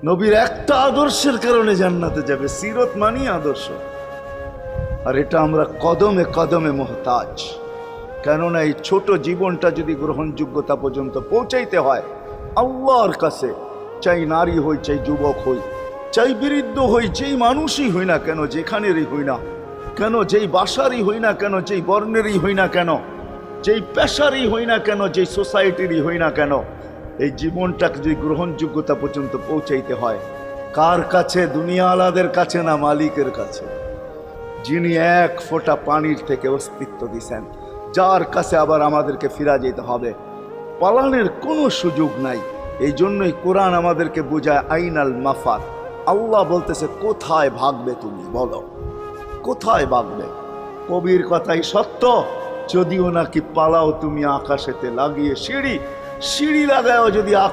নবীর একটা আদর্শের কারণে জান্নাতে যাবে। সিরত মানি আদর্শ। আর এটা আমরা কদমে কদমে মুহতাজ। কেননা এই ছোট জীবনটা যদি গ্রহণযোগ্যতা পর্যন্ত পৌঁছাইতে হয় আল্লাহর কাছে, চাই নারী হই, চাই যুবক হই, চাই বৃদ্ধ হই, যেই মানুষই হই না কেন, যেখানেরই হই না কেন, যেই বাসারই হই না কেন, যেই বর্ণেরই হই না কেন, যেই পেশারই হই না কেন, যেই সোসাইটিরই হই না কেন, এই জীবনটাকে যদি গ্রহণযোগ্যতা পর্যন্ত পৌঁছাইতে হয় কার কাছে? দুনিয়া আলাদের কাছে না, মালিকের কাছে, যিনি এক ফোঁটা পানির থেকে অস্তিত্ব দিছেন, যার কাছে আবার আমাদেরকে ফিরা যেতে হবে। পালানের কোনো সুযোগ নাই। এই জন্যই কোরআন আমাদেরকে বোঝায় আইনাল মাফার। আল্লাহ বলতেছে কোথায় ভাগবে তুমি, বলো কোথায় ভাগবে? কবির কথাই সত্য, যদিও নাকি পালাও তুমি আকাশেতে লাগিয়ে সিঁড়ি, সিঁড়ি লাগাও যদি